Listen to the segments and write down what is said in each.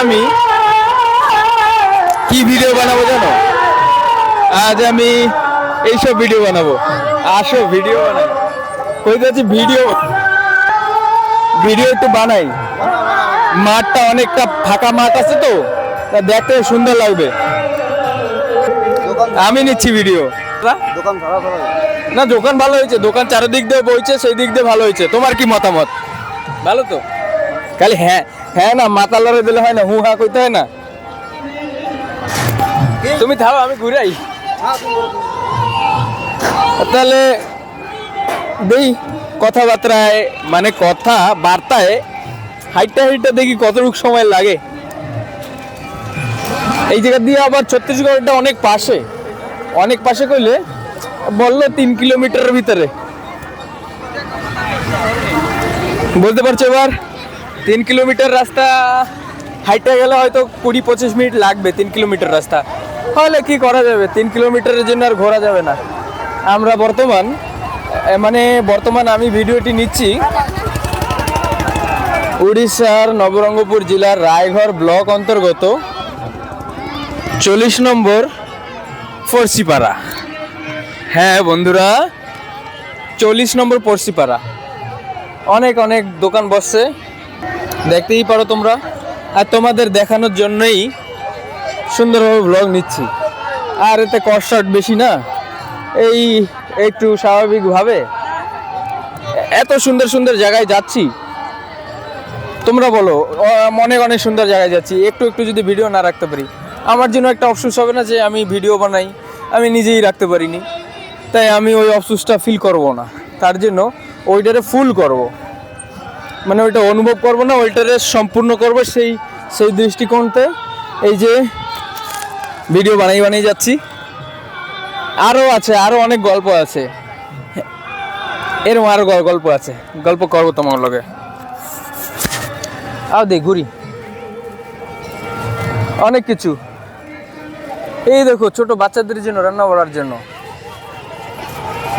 আমি কি ভিডিও বানাবো জানো? আজ আমি এইসব ভিডিও বানাবো। আসো ভিডিও বানাই, কই যাচ্ছি ভিডিও ভিডিও একটু বানাই। মাঠটা অনেকটা ফাঁকা মাঠ আছে তো, তা দেখতে সুন্দর লাগবে। আমি নিচ্ছি ভিডিও। না দোকান ভালো হয়েছে, দোকান চারিদিক দিয়ে বইছে, সেই দিক দিয়ে ভালো হয়েছে। তোমার কি মতামত? ভালো তো? খালি হ্যাঁ হ্যাঁ না মাথা লড়ে দিলে হয় না, হু হা কইতে হয় না। তুমি থাও, আমি ঘুরাই। তাহলে দেই কথাবার্তায়, মানে কথা বার্তায় হাইটটা দেখি কতটুকু সময় লাগে। এই জায়গা দিয়ে আবার ছত্তিশগড়টা অনেক পাশে, অনেক পাশে কইলে বললো 3 কিলোমিটারের ভিতরে। বলতে পারছো এবার? 3 কিলোমিটার রাস্তা হাইটে গেলে হয়তো 20-25 মিনিট লাগবে। 3 কিলোমিটার রাস্তা তাহলে কি করা যাবে? 3 কিলোমিটারের জন্য আর ঘোরা যাবে না। আমরা বর্তমান আমি ভিডিওটি নিচ্ছি উড়িষ্যার নবরঙ্গপুর জেলার রায়গড় ব্লক অন্তর্গত 40 নম্বর পড়শিপাড়া। হ্যাঁ বন্ধুরা, 40 নম্বর পড়শিপাড়া। অনেক অনেক দোকান বসছে, দেখতেই পারো তোমরা। আর তোমাদের দেখানোর জন্যই সুন্দরভাবে ব্লগ নিচ্ছি। আর এতে কষ্ট বেশি না, এই একটু স্বাভাবিকভাবে এত সুন্দর সুন্দর জায়গায় যাচ্ছি। তোমরা বলো, অনেক অনেক সুন্দর জায়গায় যাচ্ছি, একটু একটু যদি ভিডিও না রাখতে পারি আমার জন্য একটা আফসোস হবে না যে আমি ভিডিও বানাই, আমি নিজেই রাখতে পারিনি। তাই আমি ওই আফসোসটা ফিল করব না, তার জন্য ওইটারে ফুল করব, মানে ওইটা অনুভব করব না, ওইটারে সম্পূর্ণ করব। সেই দৃষ্টিকোণতে এই যে ভিডিও বানাই যাচ্ছি। আরও আছে, আরও অনেক গল্প আছে, এরকম আরও গল্প আছে, গল্প করবো তোমার লগে। আও দে ঘুরি, অনেক কিছু। এই দেখো ছোট বাচ্চাদের জন্য রান্না করার জন্য,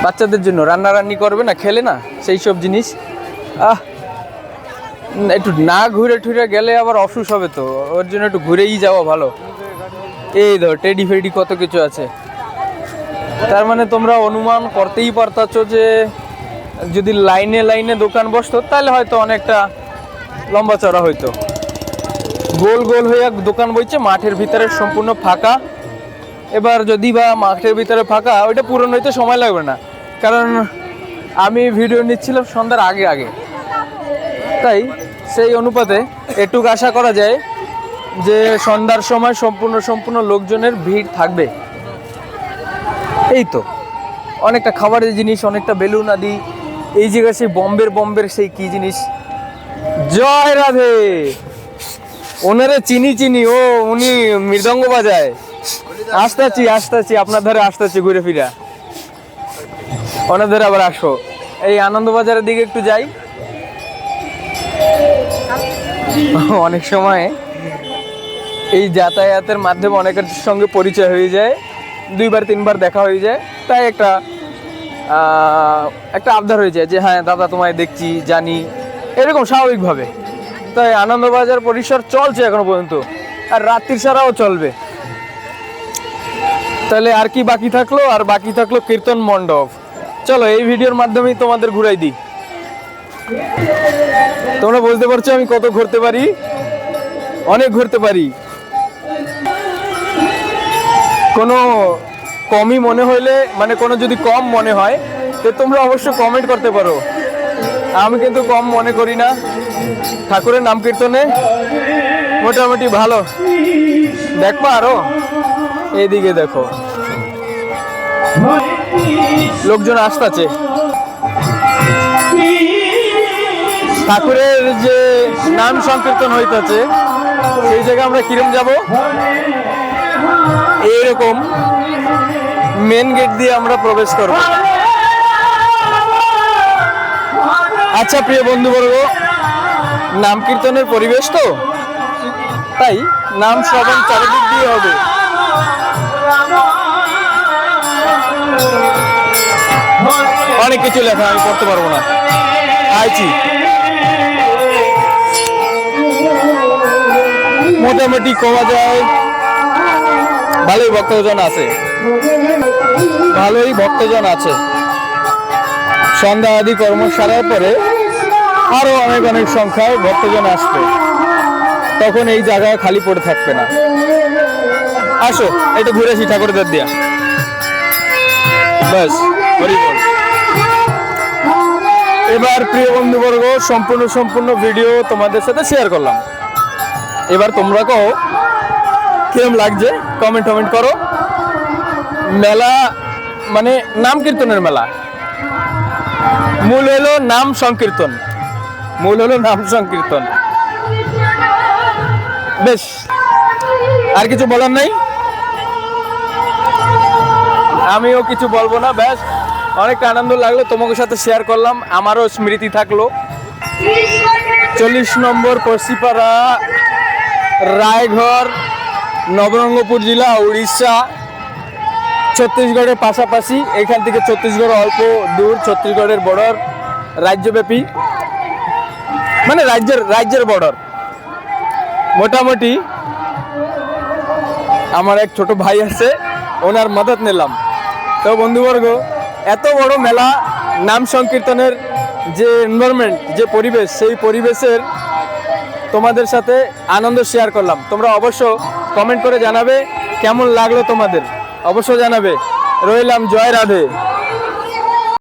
বাচ্চাদের জন্য রান্নারান্নি করবে না, খেলে না, সেই সব জিনিস। একটু না ঘুরে ঠুরে গেলে আবার অসুখ হবে, তো ওর জন্য একটু ঘুরেই যাওয়া ভালো। এই ধর টেডি ফেডি কত কিছু আছে। তার মানে তোমরা অনুমান করতেই পারতাছো যে যদি লাইনে লাইনে দোকান বসতো তাহলে হয়তো অনেকটা লম্বা চড়া হইতো। গোল গোল হইয়া দোকান বইছে, মাঠের ভিতরে সম্পূর্ণ ফাঁকা। এবার যদি বা মাঠের ভিতরে ফাঁকা, ওইটা পূরণ হইতে সময় লাগবে না, কারণ আমি ভিডিও নিচ্ছিলাম সন্ধ্যার আগে আগে। তাই সেই অনুপাতে এটুকু আশা করা যায় যে সন্ধ্যার সময় সম্পূর্ণ লোকজনের ভিড় থাকবে। এই তো অনেকটা খাবারের জিনিস, অনেকটা বেলুন আদি। এই জায়গায় সেই বম্বের সেই কি জিনিস, জয় রাধে। ওনারে চিনি, ও উনি মৃদঙ্গ বাজায়। আসতেছি আপনার ধারে আসতেছি ঘুরে ফিরা, ওনার ধারে আবার আসো। এই আনন্দবাজারের দিকে একটু যাই। অনেক সময় এই যাতায়াতের মাধ্যমে অনেকের সঙ্গে পরিচয় হয়ে যায়, 2-3বার দেখা হয়ে যায়। তাই একটা আবদার হয়ে যায় যে হ্যাঁ দাদা তোমায় দেখছি, জানি, এরকম স্বাভাবিকভাবে। তাই আনন্দবাজার পরিসর চলছে এখনো পর্যন্ত, আর রাত্রির সারাও চলবে। তাহলে আর কি বাকি থাকলো? আর বাকি থাকলো কীর্তন মণ্ডপ। চলো এই ভিডিওর মাধ্যমেই তোমাদের ঘুরাই দিই। তোমরা বুঝতে পারছো আমি কত ঘুরতে পারি, অনেক ঘুরতে পারি। কোনো কমই মনে হইলে, মানে কোনো যদি কম মনে হয় তো তোমরা অবশ্যই কমেন্ট করতে পারো। আমি কিন্তু কম মনে করি না, ঠাকুরের নাম কীর্তনে মোটামুটি ভালো। দেখবা আরো এইদিকে দেখো লোকজন আসতেছে। ঠাকুরের যে নাম সংকীর্তন হইতেছে সেই জায়গায় আমরা কিরম যাব? এইরকম মেন গেট দিয়ে আমরা প্রবেশ করব। আচ্ছা প্রিয় বন্ধুবর্গ, নাম কীর্তনের পরিবেশ তো, তাই নাম শ্রবণ চারিদিক দিয়ে হবে। অনেক কিছু লেখা, আমি পড়তে পারবো না। আইছি মোটামুটি কওয়া যায় ভালোই ভক্তজন আছে, ভালোই ভক্তজন আছে। সন্ধ্যা আদি কর্ম সারার পরে আরো অনেক অনেক সংখ্যায় ভক্তজন আসবে, তখন এই জায়গা খালি পড়ে থাকবে না। আসো একটু ঘুরে আসি ঠাকুরদের দিয়া, ব্যাস হরি বল। এবার প্রিয় বন্ধুবর্গ সম্পূর্ণ ভিডিও তোমাদের সাথে শেয়ার করলাম। এবার তোমরা কও কিরম লাগছে, কমেন্ট করো। মেলা মানে নাম কীর্তনের মেলা, মূল হলো নাম সংকীর্তন, বেশ আর কিছু বলার নাই, আমিও কিছু বলবো না। ব্যাস অনেক আনন্দ লাগলো তোমাদের সাথে শেয়ার করলাম, আমারও স্মৃতি থাকলো। 40 নম্বর পশ্চিপাড়া, রায়ঘর, নবরঙ্গপুর জেলা, উড়িষ্যা, ছত্তিশগড়ের পাশাপাশি। এখান থেকে ছত্তিশগড় অল্প দূর, ছত্তিশগড়ের বর্ডার, রাজ্যব্যাপী মানে রাজ্যের বর্ডার। মোটামুটি আমার এক ছোট ভাই আছে, ওনার মদত নিলাম। তো বন্ধুবর্গ এত বড় মেলা, নাম সংকীর্তনের যে এনভায়রনমেন্ট, যে পরিবেশ, সেই পরিবেশের তোমাদের সাথে আনন্দ শেয়ার করলাম। তোমরা অবশ্য কমেন্ট করে জানাবে কেমন লাগলো তোমাদের, অবশ্য জানাবে। রইলাম, জয় রাধে।